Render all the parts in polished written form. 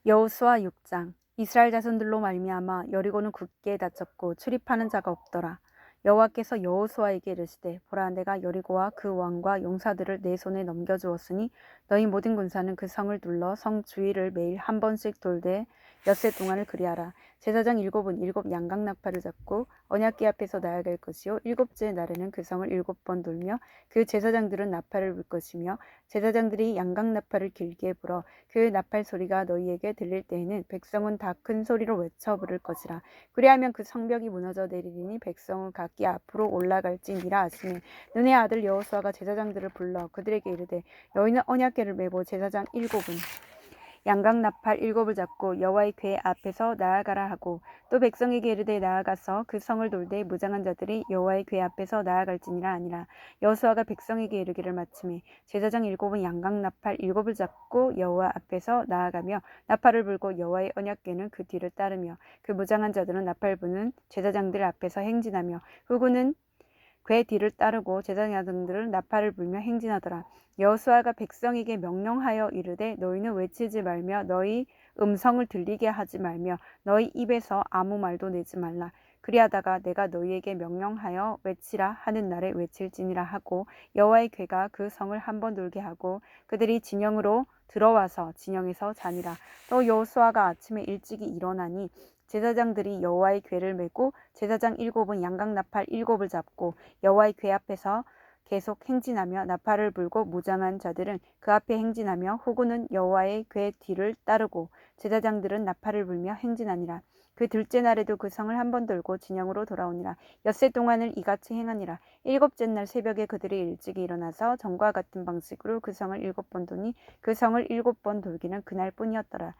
여호수아 6장. 이스라엘 자손들로 말미암아 여리고는 굳게 닫혔고 출입하는 자가 없더라. 여호와께서 여호수아에게 이르시되 보라 내가 여리고와 그 왕과 용사들을 내 손에 넘겨주었으니 너희 모든 군사는 그 성을 둘러 성 주위를 매일 한 번씩 돌되 엿새 동안을 그리하라. 제사장 7은 7 양각 나팔을 잡고 언약궤 앞에서 나아갈 것이요 일곱째 날에는 그 성을 7번 돌며 그 제사장들은 나팔을 불 것이며 제사장들이 양각 나팔을 길게 불어 그 나팔 소리가 너희에게 들릴 때에는 백성은 다 큰 소리로 외쳐 부를 것이라. 그리하면 그 성벽이 무너져 내리리니 백성은 각기 앞으로 올라갈지니라 하시니 눈의 아들 여호수아가 제사장들을 불러 그들에게 이르되 너희는 언약궤를 메고 제사장 7은 양각 나팔 7을 잡고 여호와의 궤 앞에서 나아가라 하고 또 백성에게 이르되 나아가서 그 성을 돌되 무장한 자들이 여호와의 궤 앞에서 나아갈지니라 하니라. 여호수아가 백성에게 이르기를 마침에 제사장 7은 양각 나팔 7을 잡고 여호와 앞에서 나아가며 나팔을 불고 여호와의 언약궤는 그 뒤를 따르며 그 무장한 자들은 나팔 부는 제사장들 앞에서 행진하며 후군은 궤 뒤를 따르고 제사장들은 나팔을 불며 행진하더라. 여호수아가 백성에게 명령하여 이르되 너희는 외치지 말며 너희 음성을 들리게 하지 말며 너희 입에서 아무 말도 내지 말라. 그리하다가 내가 너희에게 명령하여 외치라 하는 날에 외칠지니라 하고 여호와의 궤가 그 성을 한번 돌게 하고 그들이 진영으로 들어와서 진영에서 자니라. 또 여호수아가 아침에 일찍이 일어나니 제사장들이 여호와의 궤를 메고 제사장 7은 양각 나팔 7을 잡고 여호와의 궤 앞에서 계속 행진하며 나팔을 불고 무장한 자들은 그 앞에 행진하며 후군은 여호와의 궤 뒤를 따르고 제사장들은 나팔을 불며 행진하니라. 그 둘째 날에도 그 성을 한번 돌고 진영으로 돌아오니라. 엿새 동안을 이같이 행하니라. 일곱째 날 새벽에 그들이 일찍이 일어나서 전과 같은 방식으로 그 성을 7번 도니 그 성을 7번 돌기는 그날뿐이었더라.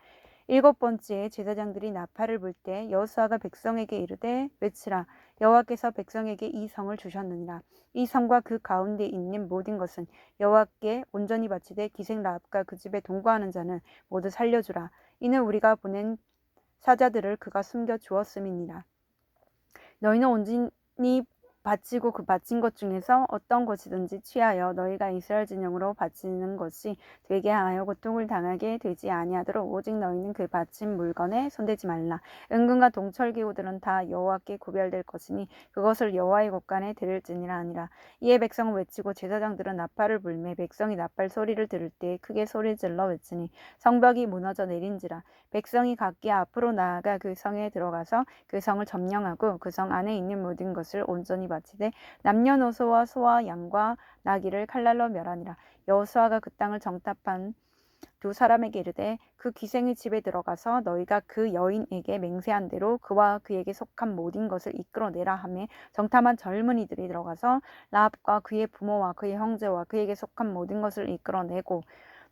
7번째에 제사장들이 나팔을 불 때 여호수아가 백성에게 이르되 외치라. 여호와께서 백성에게 이 성을 주셨느니라. 이 성과 그 가운데 있는 모든 것은 여호와께 온전히 바치되 기생 라합과 그 집에 동거하는 자는 모두 살려주라. 이는 우리가 보낸 사자들을 그가 숨겨 주었음이니라. 너희는 온전히 바치고 그 바친 것 중에서 어떤 것이든지 취하여 너희가 이스라엘 진영으로 바치는 것이 되게 하여 고통을 당하게 되지 아니하도록 오직 너희는 그 바친 물건에 손대지 말라. 은금과 동철기구들은 다 여호와께 구별될 것이니 그것을 여호와의 곳간에 드릴지니라 하니라. 이에 백성은 외치고 제사장들은 나팔을 불매 백성이 나팔 소리를 들을 때 크게 소리질러 외치니 성벽이 무너져 내린지라. 백성이 각기 앞으로 나아가 그 성에 들어가서 그 성을 점령하고 그 성 안에 있는 모든 것을 온전히 바치되 남녀노소와 소와 양과 나귀를 칼날로 멸하니라. 여호수아가 그 땅을 정탐한 두 사람에게 이르되 그 기생의 집에 들어가서 너희가 그 여인에게 맹세한 대로 그와 그에게 속한 모든 것을 이끌어내라 하며 정탐한 젊은이들이 들어가서 라합과 그의 부모와 그의 형제와 그에게 속한 모든 것을 이끌어내고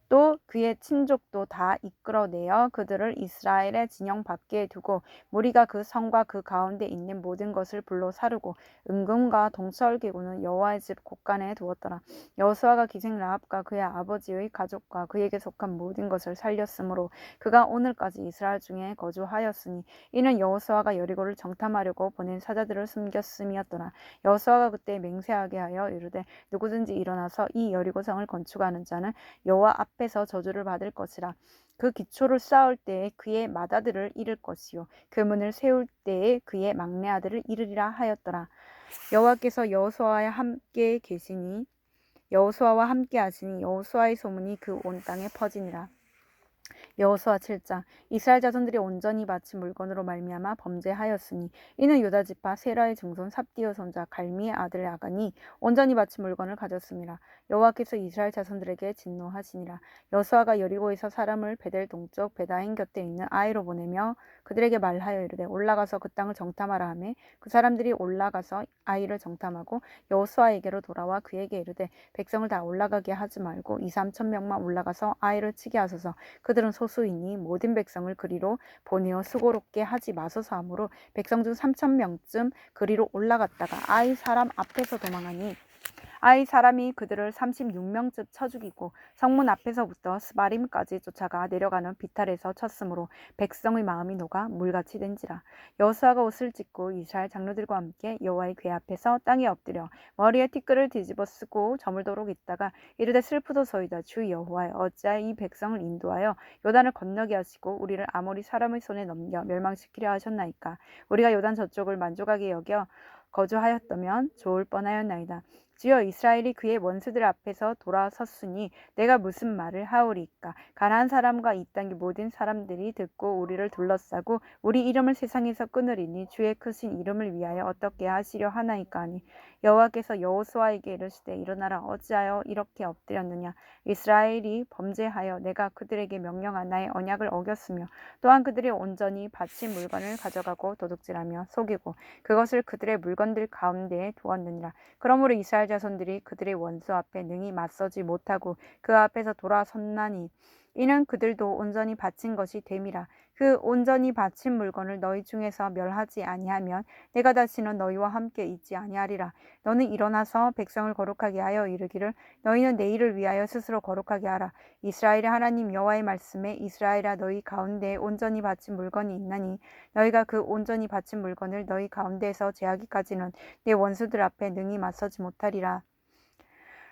또 그의 친족도 다 이끌어내어 그들을 이스라엘의 진영 밖에 두고 무리가 그 성과 그 가운데 있는 모든 것을 불로 사르고 은금과 동철기구는 여호와의 집 곳간에 두었더라. 여호수아가 기생 라합과 그의 아버지의 가족과 그에게 속한 모든 것을 살렸으므로 그가 오늘까지 이스라엘 중에 거주하였으니 이는 여호수아가 여리고를 정탐하려고 보낸 사자들을 숨겼음이었더라. 여호수아가 그때 맹세하게 하여 이르되 누구든지 일어나서 이 여리고성을 건축하는 자는 여호와 앞에서 저주를 받을 것이라. 그 기초를 쌓을 때에 그의 맏아들을 잃을 것이요 그 문을 세울 때에 그의 막내 아들을 잃으리라 하였더라. 여호와께서 여호수아와 함께 계시니 여호수아와 함께 하시니 여호수아의 소문이 그 온 땅에 퍼지니라. 여호수아 7장. 이스라엘 자손들이 온전히 바친 물건으로 말미암아 범죄하였으니 이는 유다 지파 세라의 증손 삽디의 손자 갈미의 아들 야간이 온전히 바친 물건을 가졌습니다. 여호와께서 이스라엘 자손들에게 진노하시니라. 여호수아가 여리고에서 사람을 베델 동쪽 베다인 곁에 있는 아이로 보내며 그들에게 말하여 이르되 올라가서 그 땅을 정탐하라 하매 그 사람들이 올라가서 아이를 정탐하고 여호수아에게로 돌아와 그에게 이르되 백성을 다 올라가게 하지 말고 2~3천 명만 올라가서 아이를 치게 하소서. 그들은 소수이니 모든 백성을 그리로 보내어 수고롭게 하지 마소서 하므로 백성 중 3,000명쯤 그리로 올라갔다가 아이 사람 앞에서 도망하니 아이 사람이 그들을 36명쯤 쳐 죽이고 성문 앞에서부터 스바림까지 쫓아가 내려가는 비탈에서 쳤으므로 백성의 마음이 녹아 물같이 된지라. 여호수아가 옷을 찢고 이스라엘 장로들과 함께 여호와의 궤 앞에서 땅에 엎드려 머리에 티끌을 뒤집어 쓰고 저물도록 있다가 이르되 슬프도소이다. 주 여호와여, 어찌하여 이 백성을 인도하여 요단을 건너게 하시고 우리를 아모리 사람의 손에 넘겨 멸망시키려 하셨나이까. 우리가 요단 저쪽을 만족하게 여겨 거주하였다면 좋을 뻔하였나이다. 주여, 이스라엘이 그의 원수들 앞에서 돌아섰으니 내가 무슨 말을 하오리까. 가나안 사람과 이 땅의 모든 사람들이 듣고 우리를 둘러싸고 우리 이름을 세상에서 끊으리니 주의 크신 이름을 위하여 어떻게 하시려 하나이까 하니, 여호와께서 여호수아에게 이르시되 일어나라. 어찌하여 이렇게 엎드렸느냐. 이스라엘이 범죄하여 내가 그들에게 명령한 나의 언약을 어겼으며 또한 그들이 온전히 바친 물건을 가져가고 도둑질하며 속이고 그것을 그들의 물건들 가운데에 두었느니라. 그러므로 이스라엘 자손들이 그들의 원수 앞에 능히 맞서지 못하고 그 앞에서 돌아섰나니 이는 그들도 온전히 바친 것이 됨이라. 그 온전히 바친 물건을 너희 중에서 멸하지 아니하면 내가 다시는 너희와 함께 있지 아니하리라. 너는 일어나서 백성을 거룩하게 하여 이르기를 너희는 내일을 위하여 스스로 거룩하게 하라. 이스라엘의 하나님 여호와의 말씀에 이스라엘아, 너희 가운데에 온전히 바친 물건이 있나니 너희가 그 온전히 바친 물건을 너희 가운데에서 제하기까지는 내 원수들 앞에 능히 맞서지 못하리라.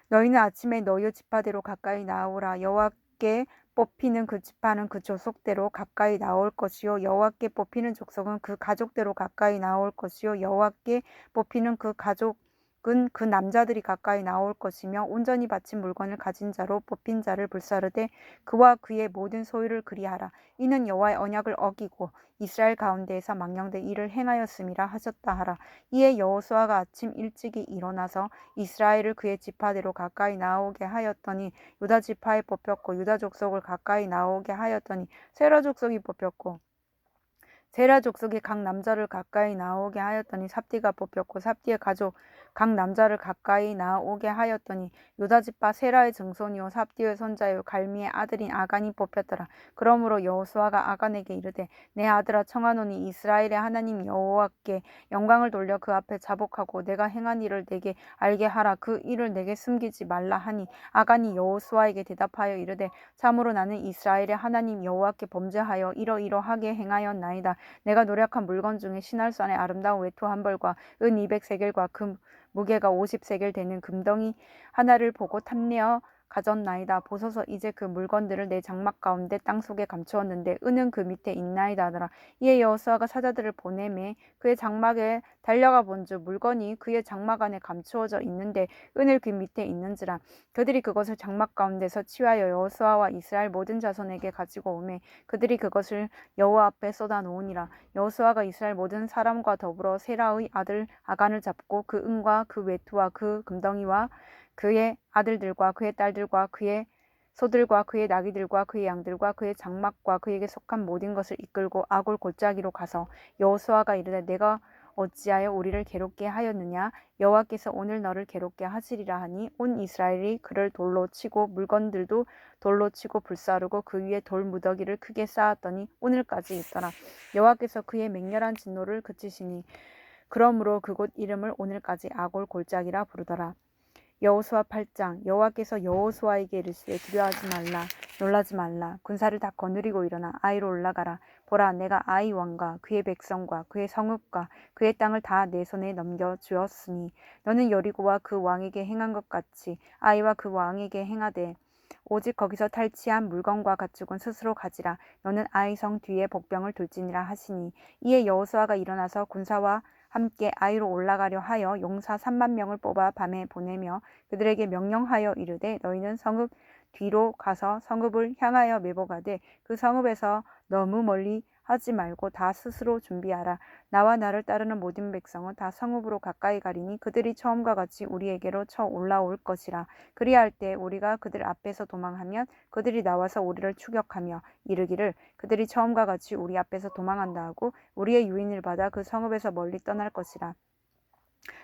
너희는 아침에 너희의 지파대로 가까이 나오라. 여호와께 뽑히는 그 지파는 그 족속대로 가까이 나올 것이요 여호와께 뽑히는 족속은 그 가족대로 가까이 나올 것이요 여호와께 뽑히는 그 가족은 그 남자들이 가까이 나올 것이며 온전히 바친 물건을 가진 자로 뽑힌 자를 불사르되 그와 그의 모든 소유를 그리하라. 이는 여호와의 언약을 어기고 이스라엘 가운데에서 망령된 일을 행하였음이라 하셨다 하라. 이에 여호수아가 아침 일찍이 일어나서 이스라엘을 그의 지파대로 가까이 나오게 하였더니 유다 지파에 뽑혔고 유다 족속을 가까이 나오게 하였더니 세라 족속이 뽑혔고 세라 족속이 각 남자를 가까이 나오게 하였더니 삽디가 뽑혔고 삽디의 가족 각 남자를 가까이 나오게 하였더니 유다 지파 세라의 증손이요 삽디의 손자요 갈미의 아들인 아간이 뽑혔더라. 그러므로 여호수아가 아간에게 이르되 내 아들아, 청하노니 이스라엘의 하나님 여호와께 영광을 돌려 그 앞에 자복하고 내가 행한 일을 내게 알게 하라. 그 일을 내게 숨기지 말라 하니, 아간이 여호수아에게 대답하여 이르되 참으로 나는 이스라엘의 하나님 여호와께 범죄하여 이러이러하게 행하였나이다. 내가 노력한 물건 중에 시날산의 아름다운 외투 한 벌과 은 200세겔과 금 무게가 50세겔 되는 금덩이 하나를 보고 탐내어 가졌나이다. 보소서, 이제 그 물건들을 내 장막 가운데 땅속에 감추었는데 은은 그 밑에 있나이다 하더라. 이에 여호수아가 사자들을 보내매 그의 장막에 달려가 본즉 물건이 그의 장막 안에 감추어져 있는데 은을 그 밑에 있는지라. 그들이 그것을 장막 가운데서 취하여 여호수아와 이스라엘 모든 자손에게 가지고 오매 그들이 그것을 여호와 앞에 쏟아 놓으니라. 여호수아가 이스라엘 모든 사람과 더불어 세라의 아들 아간을 잡고 그 은과 그 외투와 그 금덩이와 그의 아들들과 그의 딸들과 그의 소들과 그의 나귀들과 그의 양들과 그의 장막과 그에게 속한 모든 것을 이끌고 아골 골짜기로 가서 여호수아가 이르되 내가 어찌하여 우리를 괴롭게 하였느냐. 여호와께서 오늘 너를 괴롭게 하시리라 하니 온 이스라엘이 그를 돌로 치고 물건들도 돌로 치고 불사르고 그 위에 돌 무더기를 크게 쌓았더니 오늘까지 있더라. 여호와께서 그의 맹렬한 진노를 그치시니 그러므로 그곳 이름을 오늘까지 아골 골짜기라 부르더라. 여호수아 8장. 여호와께서 여호수아에게 이르시되 두려워하지 말라, 놀라지 말라. 군사를 다 거느리고 일어나 아이로 올라가라. 보라, 내가 아이 왕과 그의 백성과 그의 성읍과 그의 땅을 다 내 손에 넘겨 주었으니 너는 여리고와 그 왕에게 행한 것 같이 아이와 그 왕에게 행하되 오직 거기서 탈취한 물건과 가축은 스스로 가지라. 너는 아이 성 뒤에 복병을 둘지니라 하시니, 이에 여호수아가 일어나서 군사와 함께 아이로 올라가려 하여 용사 3만 명을 뽑아 밤에 보내며 그들에게 명령하여 이르되 너희는 성읍 뒤로 가서 성읍을 향하여 매복하되 그 성읍에서 너무 멀리 하지 말고 다 스스로 준비하라. 나와 나를 따르는 모든 백성은 다 성읍으로 가까이 가리니 그들이 처음과 같이 우리에게로 쳐 올라올 것이라. 그리할 때 우리가 그들 앞에서 도망하면 그들이 나와서 우리를 추격하며 이르기를 그들이 처음과 같이 우리 앞에서 도망한다 하고 우리의 유인을 받아 그 성읍에서 멀리 떠날 것이라.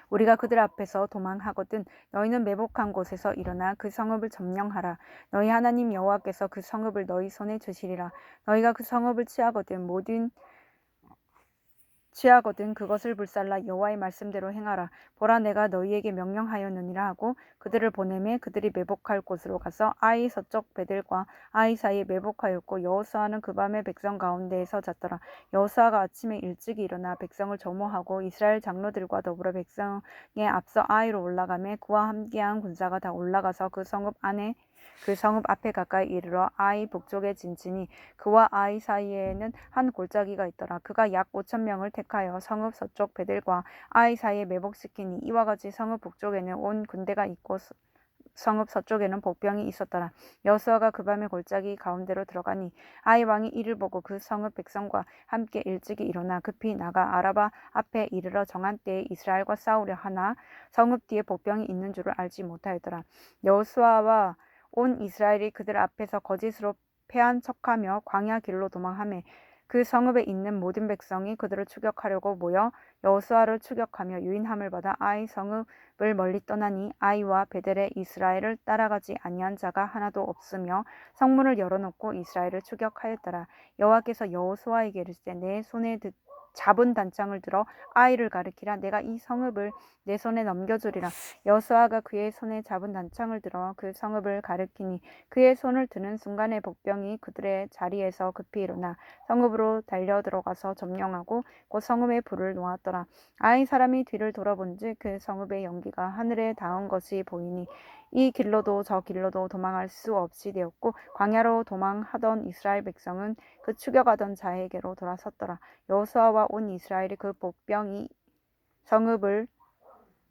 우리가 그들 앞에서 도망하거든 너희는 매복한 곳에서 일어나 그 성읍을 점령하라. 너희 하나님 여호와께서 그 성읍을 너희 손에 주시리라. 너희가 그 성읍을 취하거든 취하거든 그것을 불살라 여호와의 말씀대로 행하라. 보라 내가 너희에게 명령하였느니라 하고 그들을 보내매 그들이 매복할 곳으로 가서 아이 서쪽 베델과 아이 사이에 매복하였고 여호수아는 그 밤에 백성 가운데에서 잤더라. 여호수아가 아침에 일찍 일어나 백성을 점호하고 이스라엘 장로들과 더불어 백성에 앞서 아이로 올라가매 그와 함께한 군사가 다 올라가서 그 성읍 앞에 가까이 이르러 아이 북쪽에 진치니 그와 아이 사이에는 한 골짜기가 있더라. 그가 약 5,000명을 택하여 성읍 서쪽 베델과 아이 사이에 매복시키니 이와 같이 성읍 북쪽에는 온 군대가 있고 성읍 서쪽에는 복병이 있었더라. 여호수아가 그 밤에 골짜기 가운데로 들어가니 아이 왕이 이를 보고 그 성읍 백성과 함께 일찍이 일어나 급히 나가 아라바 앞에 이르러 정한 때에 이스라엘과 싸우려 하나 성읍 뒤에 복병이 있는 줄을 알지 못하였더라. 여호수아와 온 이스라엘이 그들 앞에서 거짓으로 패한 척하며 광야 길로 도망하매 그 성읍에 있는 모든 백성이 그들을 추격하려고 모여 여호수아를 추격하며 유인함을 받아 아이 성읍을 멀리 떠나니 아이와 베델에 이스라엘을 따라가지 아니한 자가 하나도 없으며 성문을 열어놓고 이스라엘을 추격하였더라. 여호와께서 여호수아에게 이르시되 내 손에 잡은 단창을 들어 아이를 가리키라. 내가 이 성읍을 내 손에 넘겨주리라. 여호수아가 그의 손에 잡은 단창을 들어 그 성읍을 가리키니 그의 손을 드는 순간에 복병이 그들의 자리에서 급히 일어나 성읍으로 달려 들어가서 점령하고 곧 성읍에 불을 놓았더라. 아이 사람이 뒤를 돌아본즉 그 성읍의 연기가 하늘에 닿은 것이 보이니 이 길로도 저 길로도 도망할 수 없이 되었고 광야로 도망하던 이스라엘 백성은 그 추격하던 자에게로 돌아섰더라. 여호수아와 온 이스라엘이 그 복병이 성읍을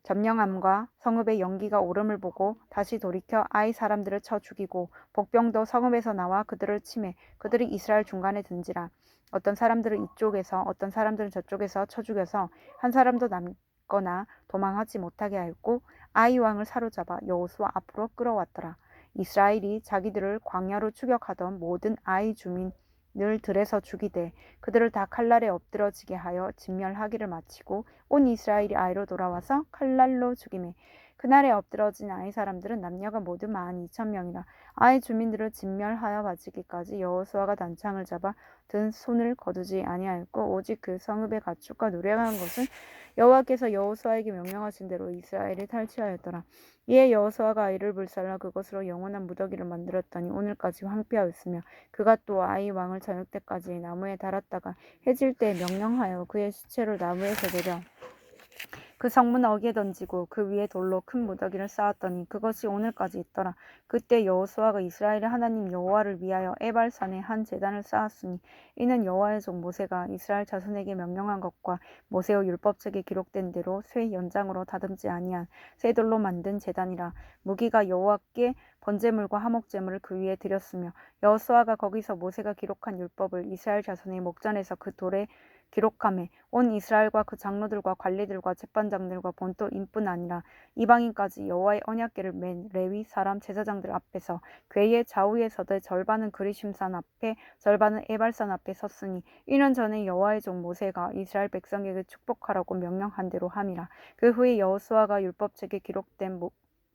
점령함과 성읍의 연기가 오름을 보고 다시 돌이켜 아이 사람들을 쳐 죽이고 복병도 성읍에서 나와 그들을 치매 그들이 이스라엘 중간에 든지라. 어떤 사람들은 이쪽에서 어떤 사람들은 저쪽에서 쳐 죽여서 한 사람도 남거나 도망하지 못하게 하였고 아이 왕을 사로잡아 여호수아 앞으로 끌어왔더라. 이스라엘이 자기들을 광야로 추격하던 모든 아이 주민을 들에서 죽이되 그들을 다 칼날에 엎드러지게 하여 진멸하기를 마치고 온 이스라엘이 아이로 돌아와서 칼날로 죽이매 그날에 엎드러진 아이 사람들은 남녀가 모두 12,000명이라. 아이 주민들을 진멸하여 바치기까지 여호수아가 단창을 잡아 든 손을 거두지 아니하였고 오직 그 성읍의 가축과 노래한 것은 여호와께서 여호수아에게 명령하신 대로 이스라엘이 탈취하였더라. 이에 여호수아가 아이를 불살라 그것으로 영원한 무더기를 만들었더니 오늘까지 황폐하였으며 그가 또 아이 왕을 저녁 때까지 나무에 달았다가 해질 때 명령하여 그의 시체를 나무에서 내려 그 성문 어귀에 던지고 그 위에 돌로 큰 무더기를 쌓았더니 그것이 오늘까지 있더라. 그때 여호수아가 이스라엘의 하나님 여호와를 위하여 에발산에 한 제단을 쌓았으니 이는 여호와의 종 모세가 이스라엘 자손에게 명령한 것과 모세의 율법책에 기록된 대로 쇠 연장으로 다듬지 아니한 새 돌로 만든 제단이라. 무기가 여호와께 번제물과 화목제물을 그 위에 드렸으며 여호수아가 거기서 모세가 기록한 율법을 이스라엘 자손의 목전에서 그 돌에 기록하매 온 이스라엘과 그 장로들과 관리들과 재판장들과 본토인뿐 아니라 이방인까지 여호와의 언약궤를 맨 레위 사람 제사장들 앞에서 궤의 좌우에 서되 절반은 그리심산 앞에 절반은 에발산 앞에 섰으니 이는 전에 여호와의 종 모세가 이스라엘 백성에게 축복하라고 명령한 대로 함이라. 그 후에 여호수아가 율법책에 기록된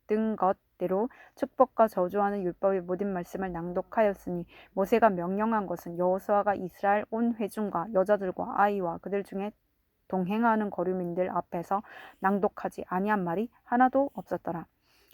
모든 것대로 축복과 저주하는 율법의 모든 말씀을 낭독하였으니 모세가 명령한 것은 여호수아가 이스라엘 온 회중과 여자들과 아이와 그들 중에 동행하는 거류민들 앞에서 낭독하지 아니한 말이 하나도 없었더라.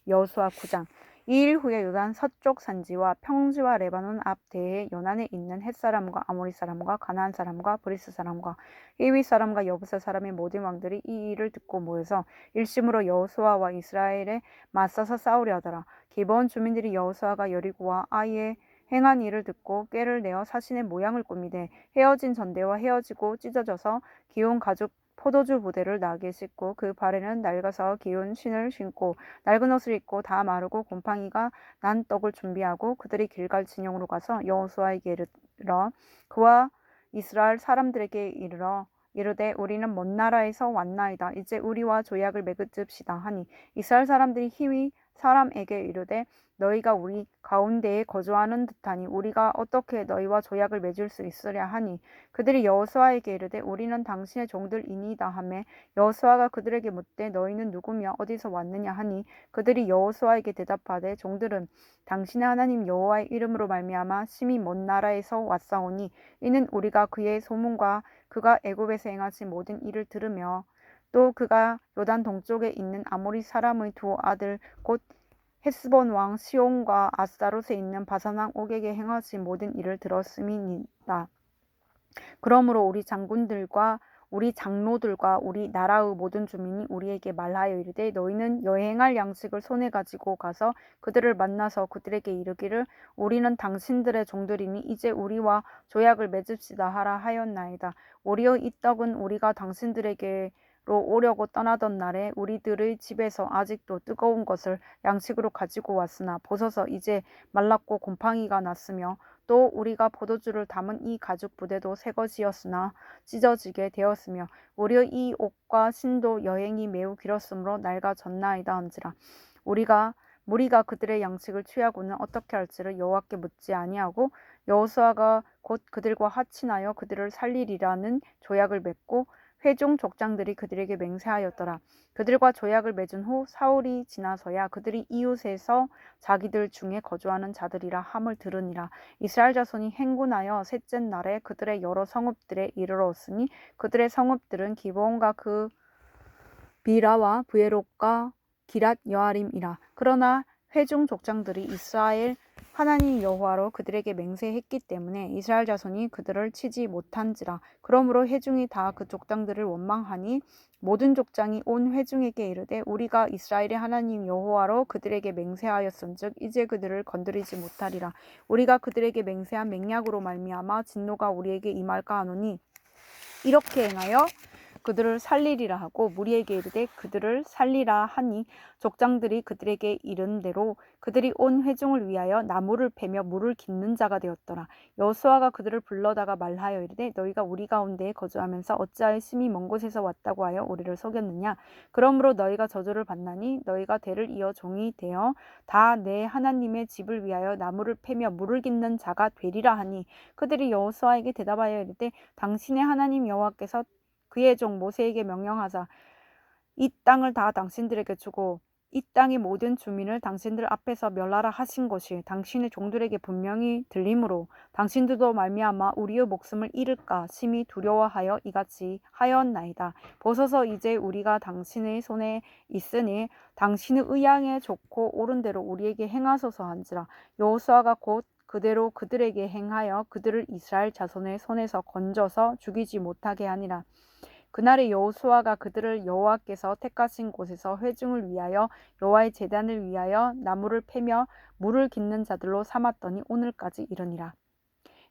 여호수아 9장. 이 일 후에 요단 서쪽 산지와 평지와 레바논 앞 대해 연안에 있는 헷 사람과 아모리 사람과 가나안 사람과 브리스 사람과 히위 사람과 여부스 사람의 모든 왕들이 이 일을 듣고 모여서 일심으로 여호수아와 이스라엘에 맞서서 싸우려 하더라. 기브온 주민들이 여호수아가 여리고와 아이에 행한 일을 듣고 꾀를 내어 사신의 모양을 꾸미되 헤어진 전대와 헤어지고 찢어져서 기온 가죽 포도주 부대를 나게 씻고 그 발에는 낡아서 기운 신을 신고 낡은 옷을 입고 다 마르고 곰팡이가 난 떡을 준비하고 그들이 길갈 진영으로 가서 여호수아에게 이르러 그와 이스라엘 사람들에게 이르러 이르되 우리는 먼 나라에서 왔나이다. 이제 우리와 조약을 맺읍시다 하니 이스라엘 사람들이 히위 사람에게 이르되 너희가 우리 가운데에 거주하는 듯하니 우리가 어떻게 너희와 조약을 맺을 수 있으랴 하니 그들이 여호수아에게 이르되 우리는 당신의 종들이니이다 하매 여호수아가 그들에게 묻되 너희는 누구며 어디서 왔느냐 하니 그들이 여호수아에게 대답하되 종들은 당신의 하나님 여호와의 이름으로 말미암아 심히 먼 나라에서 왔사오니 이는 우리가 그의 소문과 그가 애굽에서 행하신 모든 일을 들으며 또 그가 요단 동쪽에 있는 아모리 사람의 두 아들 곧 헤스본 왕 시온과 아스타롯에 있는 바산 왕 옥에게 행하신 모든 일을 들었음이니이다. 그러므로 우리 장군들과 우리 장로들과 우리 나라의 모든 주민이 우리에게 말하여 이르되 너희는 여행할 양식을 손에 가지고 가서 그들을 만나서 그들에게 이르기를 우리는 당신들의 종들이니 이제 우리와 조약을 맺읍시다 하라 하였나이다. 오리의 이 떡은 우리가 당신들에게로 오려고 떠나던 날에 우리들의 집에서 아직도 뜨거운 것을 양식으로 가지고 왔으나 보소서 이제 말랐고 곰팡이가 났으며 또 우리가 포도주를 담은 이 가죽 부대도 새 것이었으나 찢어지게 되었으며 우리의 이 옷과 신도 여행이 매우 길었으므로 낡아졌나이다 한지라. 무리가 그들의 양식을 취하고는 어떻게 할지를 여호와께 묻지 아니하고 여호수아가 곧 그들과 합친하여 그들을 살리리라는 조약을 맺고 회중 족장들이 그들에게 맹세하였더라. 그들과 조약을 맺은 후 사흘이 지나서야 그들이 이웃에서 자기들 중에 거주하는 자들이라 함을 들으니라. 이스라엘 자손이 행군하여 셋째 날에 그들의 여러 성읍들에 이르렀으니 그들의 성읍들은 기브온과 그 비라와 브예롯과 기랏 여아림이라. 그러나 회중 족장들이 이스라엘 하나님 여호와로 그들에게 맹세했기 때문에 이스라엘 자손이 그들을 치지 못한지라. 그러므로 회중이 다 그 족장들을 원망하니 모든 족장이 온 회중에게 이르되 우리가 이스라엘의 하나님 여호와로 그들에게 맹세하였은즉 이제 그들을 건드리지 못하리라. 우리가 그들에게 맹세한 맹약으로 말미암아 진노가 우리에게 임할까 하노니 이렇게 행하여 그들을 살리리라 하고 무리에게 이르되 그들을 살리라 하니 족장들이 그들에게 이른 대로 그들이 온 회중을 위하여 나무를 패며 물을 깃는 자가 되었더라. 여호수아가 그들을 불러다가 말하여 이르되 너희가 우리 가운데에 거주하면서 어찌하여 심히 먼 곳에서 왔다고 하여 우리를 속였느냐. 그러므로 너희가 저주를 받나니 너희가 대를 이어 종이 되어 다 내 하나님의 집을 위하여 나무를 패며 물을 깃는 자가 되리라 하니 그들이 여호수아에게 대답하여 이르되 당신의 하나님 여호와께서 그의 종 모세에게 명령하사 이 땅을 다 당신들에게 주고 이 땅의 모든 주민을 당신들 앞에서 멸하라 하신 것이 당신의 종들에게 분명히 들리므로 당신들도 말미암아 우리의 목숨을 잃을까 심히 두려워하여 이같이 하였나이다. 보소서 이제 우리가 당신의 손에 있으니 당신의 의향에 좋고 옳은 대로 우리에게 행하소서 한지라. 여호수아가 곧 그대로 그들에게 행하여 그들을 이스라엘 자손의 손에서 건져서 죽이지 못하게 하니라. 그날에 여호수아가 그들을 여호와께서 택하신 곳에서 회중을 위하여 여호와의 제단을 위하여 나무를 패며 물을 깃는 자들로 삼았더니 오늘까지 이르니라.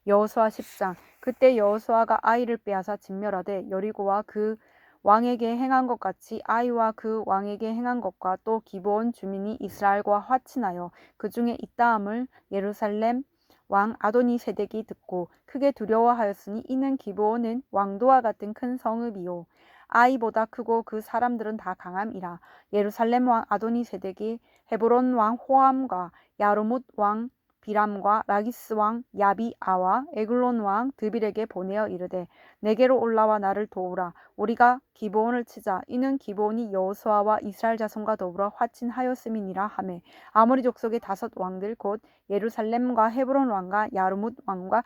여호수아 10장. 그때 여호수아가 아이를 빼앗아 진멸하되 여리고와 그 왕에게 행한 것 같이 아이와 그 왕에게 행한 것과 또 기브온 주민이 이스라엘과 화친하여 그 중에 있다함을 예루살렘 왕 아도니세덱이 듣고 크게 두려워하였으니 이는 기브온은 왕도와 같은 큰 성읍이요 아이보다 크고 그 사람들은 다 강함이라. 예루살렘 왕 아도니세덱이 헤브론 왕 호함과 야르뭇 왕 비람과 라기스 왕 야비아와 에글론 왕 드빌에게 보내어 이르되 내게로 올라와 나를 도우라. 우리가 기브온을 치자. 이는 기브온이 여호수아와 이스라엘 자손과 더불어 화친하였음이니라 하매 아모리 족속의 5 왕들 곧 예루살렘과 헤브론 왕과 야르뭇 왕과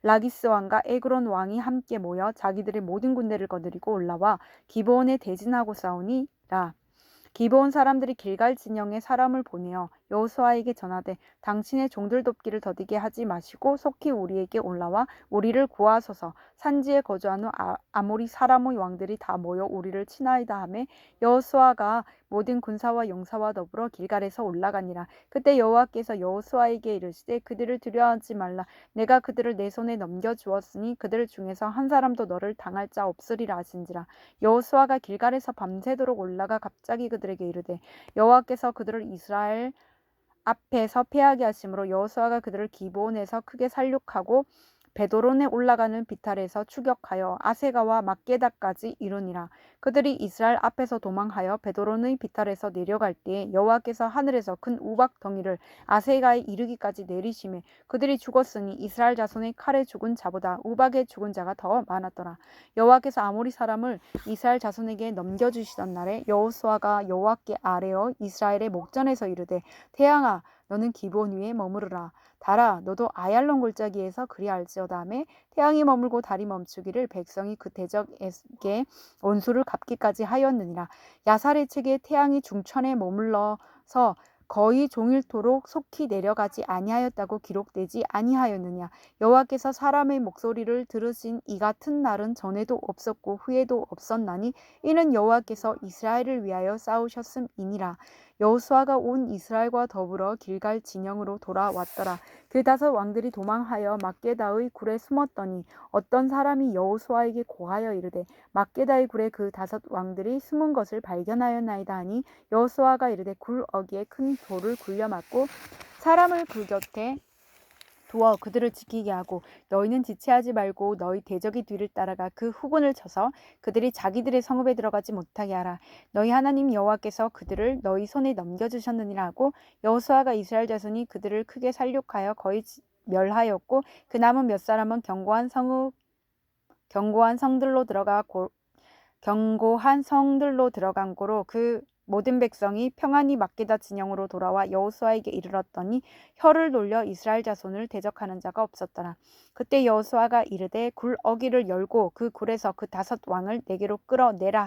라기스 왕과 에그론 왕이 함께 모여 자기들의 모든 군대를 거느리고 올라와 기브온에 대진하고 싸우니라. 기브온 사람들이 길갈 진영에 사람을 보내어 여호수아에게 전하되 당신의 종들 돕기를 더디게 하지 마시고 속히 우리에게 올라와 우리를 구하소서. 산지에 거주하는 아모리 사람의 왕들이 다 모여 우리를 치나이다 하매 여호수아가 모든 군사와 용사와 더불어 길갈에서 올라가니라. 그때 여호와께서 여호수아에게 이르시되 그들을 두려워하지 말라. 내가 그들을 내 손에 넘겨주었으니 그들 중에서 한 사람도 너를 당할 자 없으리라 하신지라. 여호수아가 길갈에서 밤새도록 올라가 갑자기 그들에게 이르되 여호와께서 그들을 이스라엘 앞에서 패하게 하심으로 여호수아가 그들을 기브온에서 크게 살육하고 베도론에 올라가는 비탈에서 추격하여 아세가와 막게다까지 이르니라. 그들이 이스라엘 앞에서 도망하여 베도론의 비탈에서 내려갈 때에 여호와께서 하늘에서 큰 우박 덩이를 아세가에 이르기까지 내리심에 그들이 죽었으니 이스라엘 자손의 칼에 죽은 자보다 우박에 죽은 자가 더 많았더라. 여호와께서 아모리 사람을 이스라엘 자손에게 넘겨주시던 날에 여호수아가 여호와께 아뢰어 이스라엘의 목전에서 이르되 태양아 너는 기브온 위에 머무르라. 달아 너도 아얄론 골짜기에서 그리할지어다 하매 태양이 머물고 달이 멈추기를 백성이 그 대적에게 원수를 갚기까지 하였느니라. 야살의 책에 태양이 중천에 머물러서 거의 종일토록 속히 내려가지 아니하였다고 기록되지 아니하였느냐. 여호와께서 사람의 목소리를 들으신 이 같은 날은 전에도 없었고 후에도 없었나니 이는 여호와께서 이스라엘을 위하여 싸우셨음이니라. 여호수아가 온 이스라엘과 더불어 길갈 진영으로 돌아왔더라. 그 다섯 왕들이 도망하여 막게다의 굴에 숨었더니 어떤 사람이 여호수아에게 고하여 이르되 막게다의 굴에 그 다섯 왕들이 숨은 것을 발견하였나이다 하니 여호수아가 이르되 굴 어귀에 큰 돌을 굴려 맞고 사람을 그 곁에 두어 그들을 지키게 하고 너희는 지체하지 말고 너희 대적의 뒤를 따라가 그 후군을 쳐서 그들이 자기들의 성읍에 들어가지 못하게 하라. 너희 하나님 여호와께서 그들을 너희 손에 넘겨주셨느니라 하고 여호수아가 이스라엘 자손이 그들을 크게 살육하여 거의 멸하였고 그 남은 몇 사람은 견고한 성들로 들어간 고로 그 모든 백성이 평안히 막게다 진영으로 돌아와 여호수아에게 이르렀더니 혀를 돌려 이스라엘 자손을 대적하는 자가 없었더라. 그때 여호수아가 이르되 굴 어귀를 열고 그 굴에서 그 다섯 왕을 내게로 끌어내라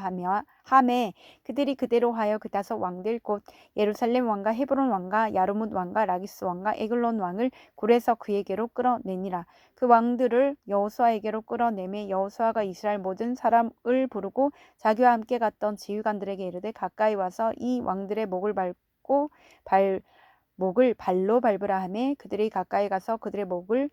하매 그들이 그대로 하여 그 다섯 왕들 곧 예루살렘 왕과 헤브론 왕과 야르뭇 왕과 라기스 왕과 에글론 왕을 굴에서 그에게로 끌어내니라. 그 왕들을 여호수아에게로 끌어내매 여호수아가 이스라엘 모든 사람을 부르고 자기와 함께 갔던 지휘관들에게 이르되 가까이 와서 이 왕들의 목을 발로 밟으라 하매 그들이 가까이 가서 그들의 목을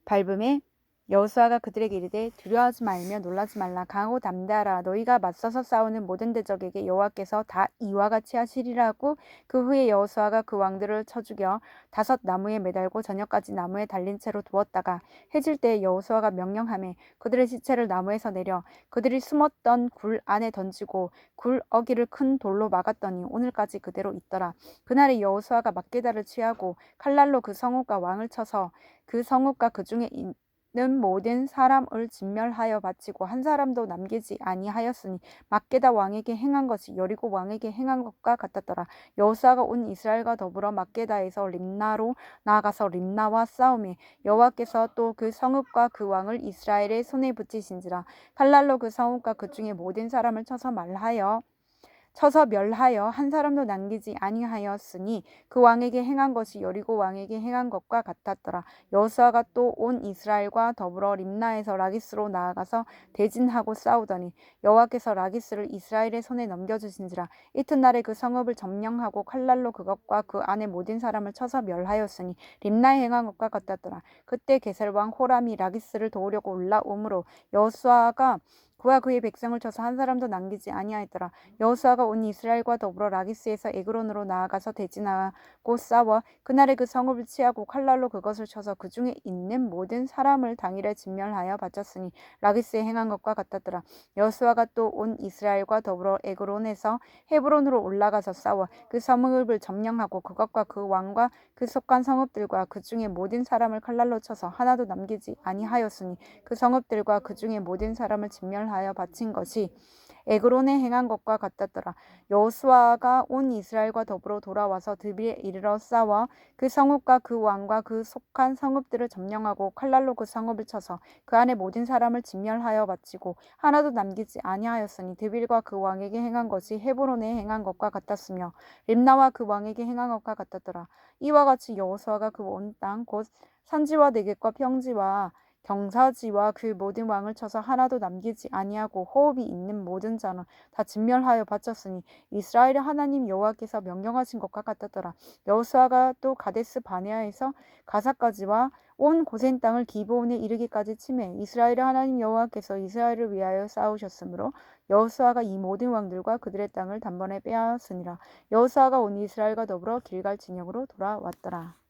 밟음에 여호수아가 그들에게 이르되 두려워하지 말며 놀라지 말라. 강하고 담대하라. 너희가 맞서서 싸우는 모든 대적에게 여호와께서 다 이와 같이 하시리라고. 그 후에 여호수아가 그 왕들을 쳐 죽여 다섯 나무에 매달고 저녁까지 나무에 달린 채로 두었다가 해질 때에 여호수아가 명령하매 그들의 시체를 나무에서 내려 그들이 숨었던 굴 안에 던지고 굴 어귀를 큰 돌로 막았더니 오늘까지 그대로 있더라. 그날에 여호수아가 막게다를 취하고 칼날로 그 성읍과 왕을 쳐서 그 성읍과 그 중에 는 모든 사람을 진멸하여 바치고 한 사람도 남기지 아니하였으니 막게다 왕에게 행한 것이 여리고 왕에게 행한 것과 같았더라. 여호수아가 온 이스라엘과 더불어 막게다에서 림나로 나아가서 림나와 싸우매 여호와께서 또 그 성읍과 그 왕을 이스라엘의 손에 붙이신지라. 칼날로 그 성읍과 그 중에 모든 사람을 쳐서 멸하여 한 사람도 남기지 아니하였으니 그 왕에게 행한 것이 여리고 왕에게 행한 것과 같았더라. 여호수아가 또 온 이스라엘과 더불어 림나에서 라기스로 나아가서 대진하고 싸우더니 여호와께서 라기스를 이스라엘의 손에 넘겨주신지라. 이튿날에 그 성읍을 점령하고 칼날로 그것과 그 안에 모든 사람을 쳐서 멸하였으니 림나에 행한 것과 같았더라. 그때 게셀 왕 호람이 라기스를 도우려고 올라오므로 여호수아가 그와 그의 백성을 쳐서 한 사람도 남기지 아니하였더라. 여호수아가 온 이스라엘과 더불어 라기스에서 에그론으로 나아가서 대진하고 싸워 그날에 그 성읍을 취하고 칼날로 그것을 쳐서 그 중에 있는 모든 사람을 당일에 진멸하여 바쳤으니 라기스에 행한 것과 같았더라. 여호수아가 또 온 이스라엘과 더불어 에그론에서 헤브론으로 올라가서 싸워 그 성읍을 점령하고 그것과 그 왕과 그 속한 성읍들과 그 중에 모든 사람을 칼날로 쳐서 하나도 남기지 아니하였으니 그 성읍들과 그 중에 모든 사람을 진멸하여 바친 것이 에그론에 행한 것과 같았더라. 여호수아가 온 이스라엘과 더불어 돌아와서 드빌에 이르러 싸워 그 성읍과 그 왕과 그 속한 성읍들을 점령하고 칼날로 그 성읍을 쳐서 그 안에 모든 사람을 진멸하여 바치고 하나도 남기지 아니하였으니 드빌과 그 왕에게 행한 것이 헤브론에 행한 것과 같았으며 림나와 그 왕에게 행한 것과 같았더라. 이와 같이 여호수아가 그 온 땅 곧 산지와 내겝과 평지와 경사지와 그 모든 왕을 쳐서 하나도 남기지 아니하고 호흡이 있는 모든 자는 다 진멸하여 바쳤으니 이스라엘의 하나님 여호와께서 명령하신 것과 같았더라. 여호수아가 또 가데스 바네아에서 가사까지와 온 고센 땅을 기브온에 이르기까지 치매 이스라엘의 하나님 여호와께서 이스라엘을 위하여 싸우셨으므로 여호수아가 이 모든 왕들과 그들의 땅을 단번에 빼앗으니라. 여호수아가 온 이스라엘과 더불어 길갈 진영으로 돌아왔더라.